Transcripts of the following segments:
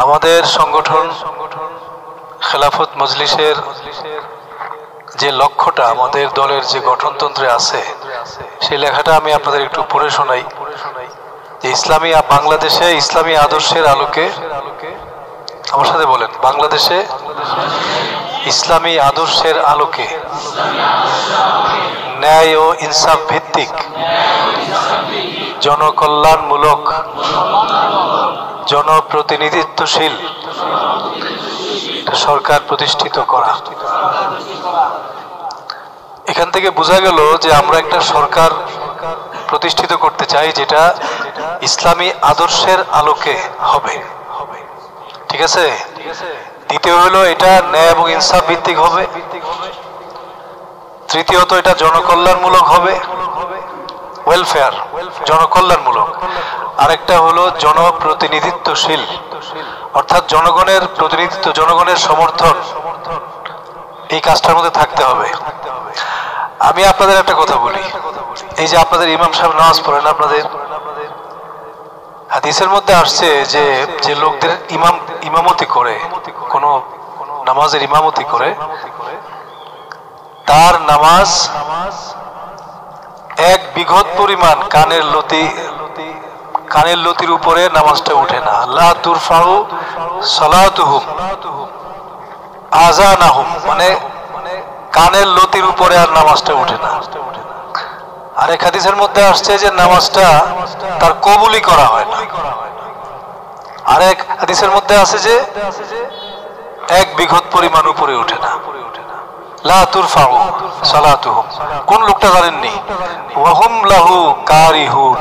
আমাদের সংগঠন খেলাফত মজলিসের যে লক্ষ্যটা আমাদের দলের যে গঠনতন্ত্রে আছে সেই লেখাটা আমি আপনাদের একটু পড়ে শোনাই যে ইসলামী বাংলাদেশে ইসলামী আদর্শের আলোকে, আমার সাথে বলেন, বাংলাদেশে ইসলামী আদর্শের আলোকে ন্যায় ও ইনসাফ ভিত্তিক জনকল্যাণমূলক জনপ্রতিনিধিত্বশীল সরকার প্রতিষ্ঠিত করা। এখান থেকে বোঝা গেল যে আমরা একটা সরকার প্রতিষ্ঠিত করতে চাই যেটা ইসলামী আদর্শের আলোকে হবে, ঠিক আছে। দ্বিতীয় হলো এটা ন্যায় এবং ইনসাফ ভিত্তিক হবে। তৃতীয়ত এটা জনকল্যাণমূলক হবে, ওয়েলফেয়ার, জনকল্যাণমূলক। আরেকটা হলো জনপ্রতিনিধিত্বশীল, অর্থাৎ জনগণের প্রতিনিধিত্ব, জনগণের সমর্থন এই কাজটার মধ্যে থাকতে হবে। আমি আপনাদের একটা কথা বলি, এই যে আপনাদের ইমাম সাহেব নামাজ পড়েন, আপনাদের হাদিসের মধ্যে আসছে যে যে লোকদের ইমামতি করে, কোন নামাজের ইমামতি করে, তার নামাজ এক বিঘত পরিমাণ কানের লতির উপরে নামাজটা উঠে না। লা তুরফাউ সালাতুহুম আযানাহুম, মানে কানের লতির উপরে আর নামাজটা উঠে না। আরেক হাদিসের মধ্যে আসছে যে নামাজটা তার কবুলই করা হয় না। আরেক হাদিসের মধ্যে আছে যে এক বিঘত পরিমাণ উপরে উঠে না। লা তুরফাউ সালাতুহুম, কোন লোকটা জানেননি? ওয়াহুম লাহু কারিহুন,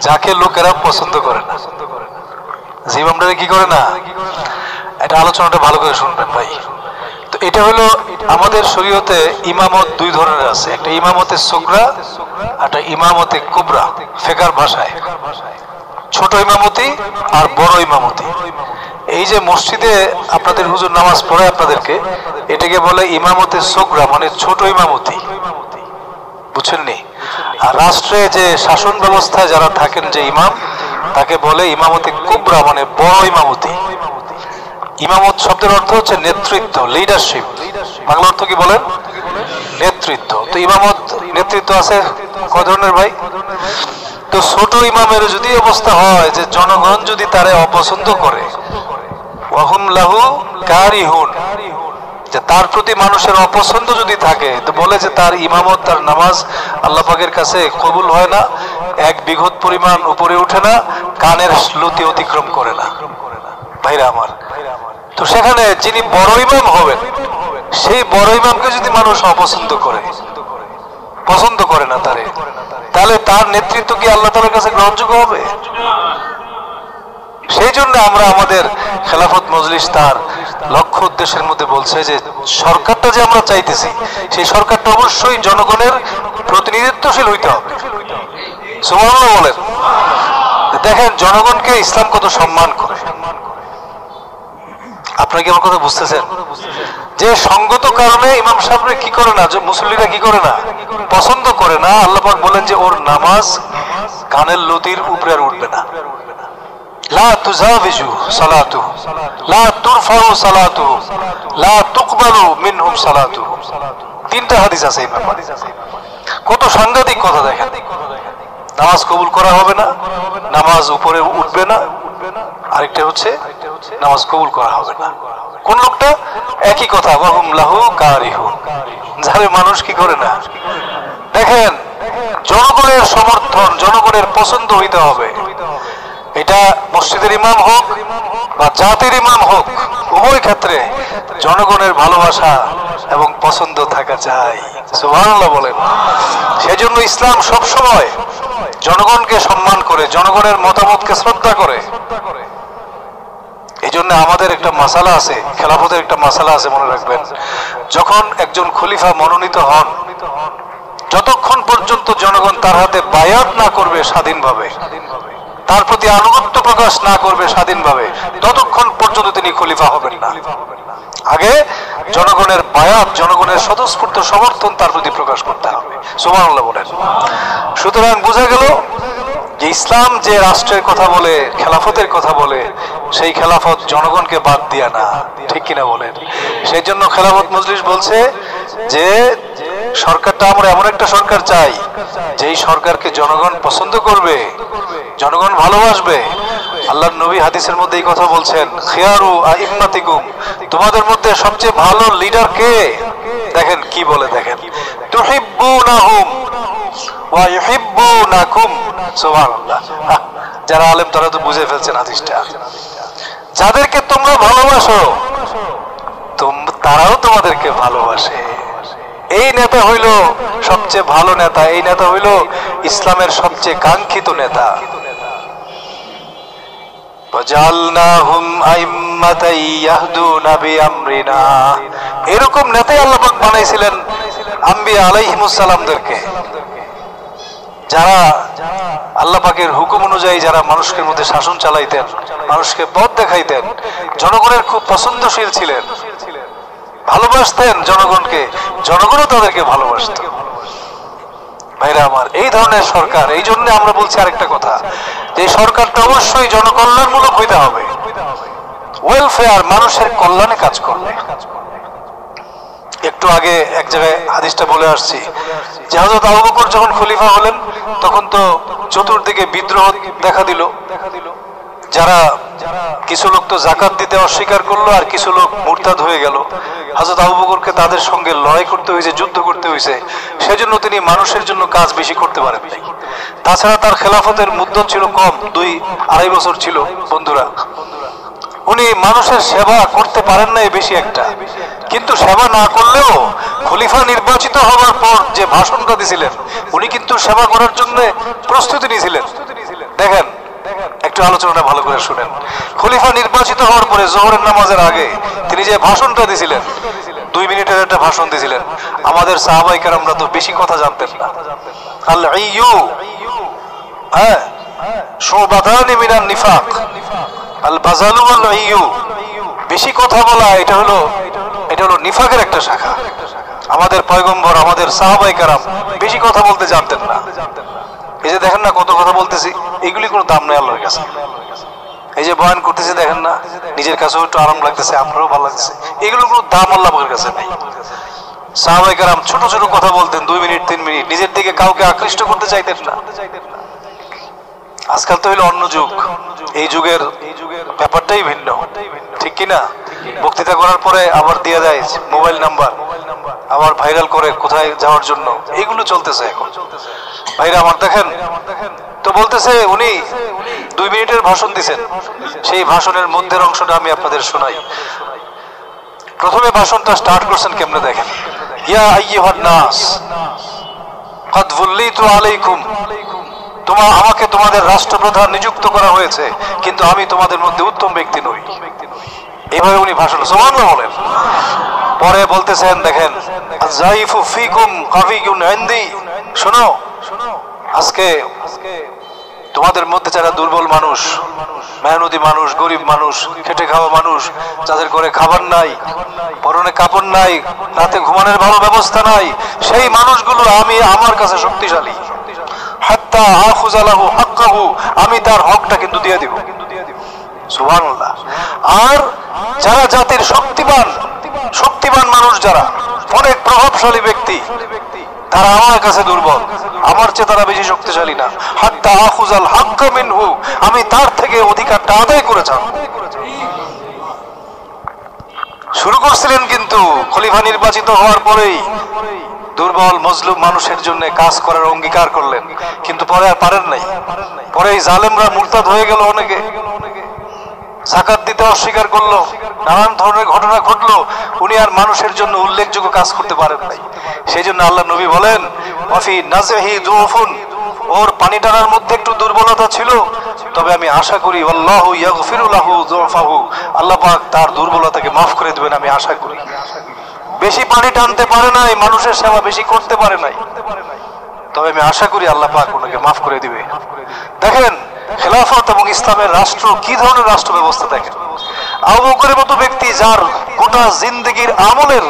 যাকে লোকেরা পছন্দ করে না, যে ইমামটা কি করে না। এটা আলোচনাটা ভালো করে শুনবেন ভাই। তো এটা হলো আমাদের শরীয়তে ইমামত দুই ধরনের আছে, একটা ইমামতে সুগরা, একটা ইমামতে কুবরা। ফিকহের ভাষায় ছোট ইমামতি আর বড় ইমামতি। এই যে মসজিদে আপনাদের হুজুর নামাজ পড়ে আপনাদেরকে, এটাকে বলে ইমামতে সুগরা, মানে ছোট ইমামতি, বুঝছেননি? আর রাষ্ট্রে যে শাসন ব্যবস্থায় যারা থাকেন যে ইমাম, তাকে বলে ইমামতে কুবরা, মানে বড় ইমামতি। ইমামত শব্দের অর্থ হচ্ছে নেতৃত্ব, লিডারশিপ। বাংলা অর্থ কি বলেন? নেতৃত্ব। তো ইমামত নেতৃত্ব আছে কয় ধরনের ভাই? তো ছোট ইমামের যদি অবস্থা হয় যে জনগণ যদি তারে অপছন্দ করে, ওয়াহুম লাহু কারিহুন, যে তার প্রতি মানুষের অপছন্দ যদি থাকে, তো বলে যে তার ইমামত, তার নামাজ আল্লাহ পাকের কাছে কবুল হয় না, এক বিঘত পরিমাণ উপরে উঠে না, কানের লতি অতিক্রম করে না। ভাইরা আমার, তো সেখানে যিনি বড় ইমাম হবেন, সেই বড় ইমামকে যদি মানুষ অপছন্দ করে, পছন্দ করে না তারে, তাহলে তার নেতৃত্ব কি আল্লাহ তাআলার কাছে গ্রহণযোগ্য হবে? সেই জন্য আমরা আমাদের খেলাফত মজলিস তার লক্ষ্য উদ্দেশ্যের মধ্যে বলছে যে সরকারটা যে আমরা চাইতেছি, সেই সরকারটা অবশ্যই জনগণের প্রতিনিধিত্বশীল হইতে হবে। সুবহানাল্লাহ বলেন। দেখেন জনগণকে ইসলাম কত সম্মান করে। আপনারা কি আমার কথা বুঝতেছেন? যে সঙ্গত কারণে ইমাম সাহেবরা কি করে না, যে মুসল্লিরা কি করে না, পছন্দ করে না। আল্লাহ পাক বলেন যে ওর নামাজ কানের লতির উপরে আর উঠবে না। লা তুজাবিজু সালাতুহু লা তুরফাউ সালাতুহু লা তুকবালু মিনহুম সালাতুহু। তিনটা হাদিস আছে এই ব্যাপারে। কত সাংঘাতিক কথা দেখেন। নামাজ কবুল করা হবে না, নামাজ উপরে উঠবে না, আরেকটা হচ্ছে নামাজ কবুল করা হবে না। কোন লোকটা? একই কথা, ওয়াহুম লাহু কারিহুন, যারে মানুষ কি করে না। দেখেন জনগণের সমর্থন, জনগণের পছন্দ হইতে হবে। এটা মসজিদের ইমাম হোক বা জাতির ইমাম হোক, উভয় ক্ষেত্রে জনগণের ভালোবাসা এবং পছন্দ থাকা চাই। সুবহানাল্লাহ বলেন। সেজন্য ইসলাম সব সময় জনগণকে সম্মান করে, জনগণের মতামতকে শ্রদ্ধা করে। এই জন্য আমাদের একটা মাসালা আছে, খেলাফতের একটা মাসালা আছে, মনে রাখবেন। যখন একজন খলিফা মনোনীত হন, যতক্ষণ পর্যন্ত জনগণ তার হাতে বায়াত না করবে স্বাধীনভাবে, তার প্রতি আনুগত্য প্রকাশ না করবে স্বাধীনভাবে, ততক্ষণ পর্যন্ত তিনি খলিফা হবেন না। আগে জনগণের বায়াত, জনগণের স্বতঃস্ফূর্ত সমর্থন তার প্রতি প্রকাশ করতে হবে। সুবহানাল্লাহ বলেন। সুতরাং বোঝা গেল যে ইসলাম যে রাষ্ট্রের কথা বলে, খেলাফতের কথা বলে, সেই খেলাফত জনগণকে বাদ দিয়া না, ঠিক কিনা বলেন? সেই জন্য খেলাফত মজলিস বলছে যে সরকারটা আমরা এমন একটা সরকার চাই যেই সরকারকে জনগণ পছন্দ করবে, জনগণ ভালোবাসবে। আল্লাহর নবী হাদিসের মধ্যে এই কথা বলছেন, খিয়ারু আইম্মাতিকুম, তোমাদের মধ্যে সবচেয়ে ভালো লিডার কে? দেখেন কি বলে, দেখেন, তুহিব্বুনাহুম ওয়া ইউহিব্বুনাকুম। সুবহানাল্লাহ। যারা আলেম তারা তো বুঝে ফেলছেন হাদিসটা। যাদেরকে তোমরা ভালোবাসো তারাও তোমাদেরকে ভালোবাসে। এই নেতা হইল সবচেয়ে ভালো নেতা, এই নেতা হইল ইসলামের সবচেয়ে কাঙ্ক্ষিত নেতা। এরকম নেতাই আল্লাহ পাক বানাইছিলেন আম্বিয়া আলাইহিমুস সালামদেরকে, যারা আল্লাহ পাকের হুকুম অনুযায়ী যারা মানুষের মধ্যে শাসন চালাইতেন, মানুষকে পথ দেখাইতেন, জনগণের খুব পছন্দশীল ছিলেন, ভালোবাসতেন জনগণকে, জনগণও তাদেরকে ভালোবাসত। ভাইরা আমার, এই ধরনের সরকার, এই জন্য আমরা বলছি আরেকটা কথা, যে সরকারটা অবশ্যই জনকল্যাণমূলক হইতে হবে, ওয়েলফেয়ার, মানুষের কল্যাণে কাজ করবে। একটু আগে এক জায়গায় হাদিসটা বলে আসছি যে হযরত আবু বকর যখন খলিফা হলেন তখন তো চতুর্দিকে বিদ্রোহ দেখা দিল। যারা কিছু লোক তো জাকাত দিতে অস্বীকার করলো, আর কিছু লোক মুরতাদ হয়ে গেল। হযরত আবু বকরকে তাদের সঙ্গে লড়াই করতে হয়েছে, যুদ্ধ করতে হয়েছে, সেজন্য তিনি মানুষের জন্য কাজ বেশি করতে পারেন নাই। তাছাড়া তার খেলাফতের মুদ্দত ছিল কম, 2-2.5 বছর ছিল। বন্ধুরা, উনি মানুষের সেবা করতে পারেন নাই বেশি একটা, কিন্তু সেবা না করলেও খলিফা নির্বাচিত হওয়ার পর যে ভাষণটা দিয়েছিলেন, উনি কিন্তু সেবা করার জন্য প্রস্তুতি নিয়েছিলেন। দেখেন, একটু আলোচনাটা ভালো করে শুনেন। খলিফা নির্বাচিত হওয়ার পরে জোহরের নামাজের আগে তিনি যে ভাষণটা দিয়েছিলেন, 2 মিনিটের একটা ভাষণ দিয়েছিলেন। আমাদের সাহাবায়ে কেরামরা তো বেশি কথা জানতেন না। আল আইয়ু, হ্যাঁ, শুবাতানি মিনান নিফাক, আল বাযালু ওয়াল আইয়ু, বেশি কথা বলা এটা হলো নিফাকের একটা শাখা। আমাদের পয়গম্বর, আমাদের সাহাবায়ে কেরাম বেশি কথা বলতে জানতেন না। এই যে দেখেন না কত কথা বলতেছি, এগুলি কোনো দাম নেই আল্লাহর কাছে। এই যে বয়ান করতেছি দেখেন না, নিজের কাছেও একটু আরাম লাগতেছে, আপনারও ভালো লাগতেছে, এগুলোর কোনো দাম আল্লাহর কাছে নেই। সাহাবায়ে কেরাম ছোট ছোট কথা বলতেন, 2 মিনিট 3 মিনিট, নিজের দিকে কাউকে আকৃষ্ট করতে চাইতেন না। আজকাল তো হইলো অন্য যুগ, এই যুগের ব্যাপারটাই ভিন্ন, ঠিক কিনা? বক্তৃতা করার পরে আবার দিয়ে দেয় মোবাইল নাম্বার, আবার ভাইরাল করে কোথায় যাওয়ার জন্য, এইগুলো চলতেছে এখন। ভাইরা আমার, দেখেন তো বলতেছে উনি 2 মিনিটের ভাষণ দিচ্ছেন। সেই ভাষণের মধ্যের অংশটা আমি আপনাদের শোনাই। প্রথমে ভাষণটা স্টার্ট করছেন কেমনে, দেখেন, ইয়া আইয়ুহান নাস ক্বাদ বুল্লিতু আলাইকুম, আমাকে তোমাদের রাষ্ট্রপ্রধান নিযুক্ত করা হয়েছে, কিন্তু আমি তোমাদের মধ্যে উত্তম ব্যক্তি নই। এইভাবে উনি ভাষণ, সুবহানাল্লাহ বলেন। পরে বলতেছেন, দেখেন, আযাইফু ফীকুম কাবিয়ুন ইনদি, শোনো, আজকে তোমাদের মধ্যে যারা দুর্বল মানুষ, মেহনতি মানুষ, গরিব মানুষ, খেটে খাওয়া মানুষ, যাদের ঘরে খাবার নাই, পরনে কাপড় নাই, রাতে ঘুমানোর ভালো ব্যবস্থা নাই, সেই মানুষগুলো আমি আমার কাছে শক্তিশালী। হাত্তা আখুযা লাহু হাক্কাহু, আমি তার হকটা কিন্তু দিয়ে দিব। সুবহানাল্লাহ। আর যারা জাতির শক্তিমান মানুষ, যারা অনেক প্রভাবশালী ব্যক্তি, তারা আমার কাছে দুর্বল, আমার চেয়ে তারা বেশি শক্তিশালী না। হাত্তা আখুযাল হাক্কা মিনহু, আমি তার থেকে অধিকারটা আদায় করে ছাড়ব। শুরু করছিলেন কিন্তু খলিফা নির্বাচিত হওয়ার পরেই দুর্বল মজলুম মানুষের জন্য কাজ করার অঙ্গীকার করলেন, কিন্তু পরে আর পারেন নাই। পরে এই জালেমরা মুরতাদ হয়ে গেল, অনেকে যাকাত দিতে অস্বীকার করলো, নানান ধরনের ঘটনা ঘটলো, উনি আর মানুষের জন্য উল্লেখযোগ্য কাজ করতে পারেন নাই। সেই জন্য আল্লাহ নবী বলেন, ওয়াফি নাজহি দুফুন, ওর পানি টানার মধ্যে একটু দুর্বলতা ছিল, তবে আমি আশা করি আল্লাহু ইয়াগফিরু লাহু যুফাহু, আল্লাহ পাক তার দুর্বলতাকে মাফ করে দেবেন, আমি আশা করি। বেশি পানি টানতে পারে নাই, মানুষের সেবা বেশি করতে পারে নাই, তবে আমি আশা করি আল্লাহ পাক ওনাকে মাফ করে দিবে। দেখেন খেলাফত এবং ইসলামের রাষ্ট্র কি ধরনের রাষ্ট্র ব্যবস্থা। দেখেন আবু বকরের মতো ব্যক্তি, যার গোটা জিন্দেগির আমলের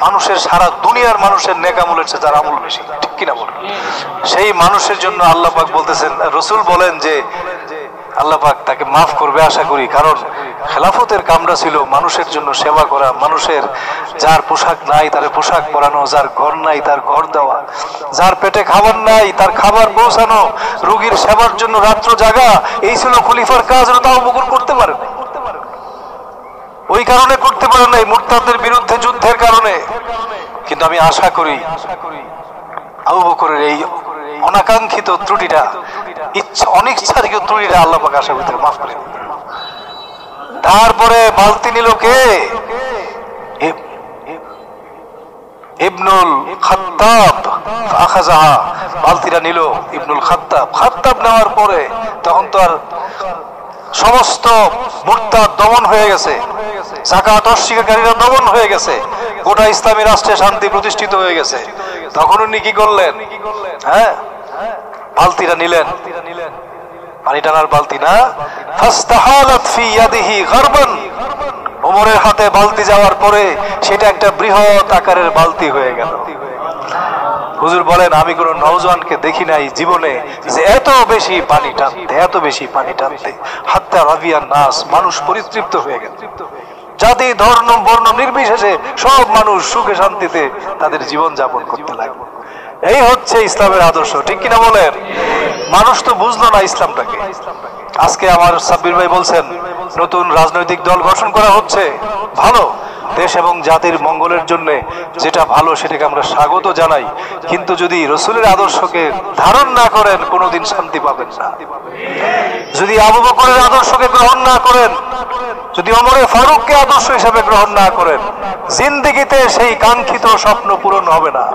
মানুষের, সারা দুনিয়ার মানুষের নেক আমলের চেয়ে যার আমল বেশি, ঠিক কিনা বলুন? সেই মানুষের জন্য আল্লাহ পাক বলতেছেন, রসুল বলেন যে আল্লাহ পাক তাকে মাফ করবে আশা করি, কারণ খেলাফতের কামরা ছিল মানুষের জন্য সেবা করা, মানুষের যার পোশাক নাই তার পোশাক পরানো, যার ঘর নাই তার ঘর দেওয়া, যার পেটে খাবার নাই তার খাবার পৌঁছানো, রোগীর সেবার জন্য রাত্র জাগা, এই ছিল খলিফার কাজ। তাও বকর করতে পারে না, ওই কারণে করতে পারে নাই, মুরতাদদের বিরুদ্ধে যুদ্ধের কারণে। কিন্তু আমি আশা করি আবু বকরের এই অনাকাঙ্ক্ষিত ত্রুটিটা, অনিচ্ছাকৃত ত্রুটিটা আল্লাহ পাক আশা করি মাফ করে দিবেন। তারপরে বালতি নিল কে? ইবনুল খাত্তাব আখাযাহা, বালতিটা নিল ইবনুল খাত্তাব। খাত্তাব নেওয়ার পরে তখন তো আর সমস্ত মুরতাদ দমন হয়ে গেছে, যাকাত অস্বীকারীরা দমন হয়ে গেছে, গোটা ইসলামী রাষ্ট্রে শান্তি প্রতিষ্ঠিত হয়ে গেছে। তখন উনি কি করলেন? হ্যাঁ, বালতিটা নিলেন, পানি টানার বালতি না, ফাস্তাহালাত ফি ইয়াদিহি গারবান, ওমরের হাতে বালতি যাওয়ার পরে সেটা একটা বৃহৎ আকারের বালতি হয়ে গেল। হুজুর বলেন, আমি কোন নওজওয়ানকে দেখি নাই জীবনে যে এত বেশি পানি টানতে, এত বেশি পানি টানতে। হাত্তা রাবিয়ান নাস, মানুষ পরিতৃপ্ত হয়ে গেল। জাতি ধর্ম বর্ণ নির্বিশেষে সব মানুষ সুখে শান্তিতে তাদের জীবন যাপন করতে লাগলো। এই হচ্ছে ইসলামের আদর্শ, ঠিক কিনা বলেন? মানুষ তো বুঝলো না ইসলামটাকে। আজকে আমার সাব্বির ভাই বলছেন নতুন রাজনৈতিক দল গঠন করা হচ্ছে, ভালো, দেশ এবং জাতির মঙ্গলের জন্য যেটা ভালো সেটাকে আমরা স্বাগত জানাই। কিন্তু যদি রসুলের আদর্শকে ধারণ না করেন কোনোদিন শান্তি পাবেন না। যদি আবু বকরের আদর্শকে গ্রহণ না করেন, যদি ওমরে ফারুককে আদর্শ হিসেবে গ্রহণ না করেন, জিন্দেগিতে সেই কাঙ্ক্ষিত স্বপ্ন পূরণ হবে না।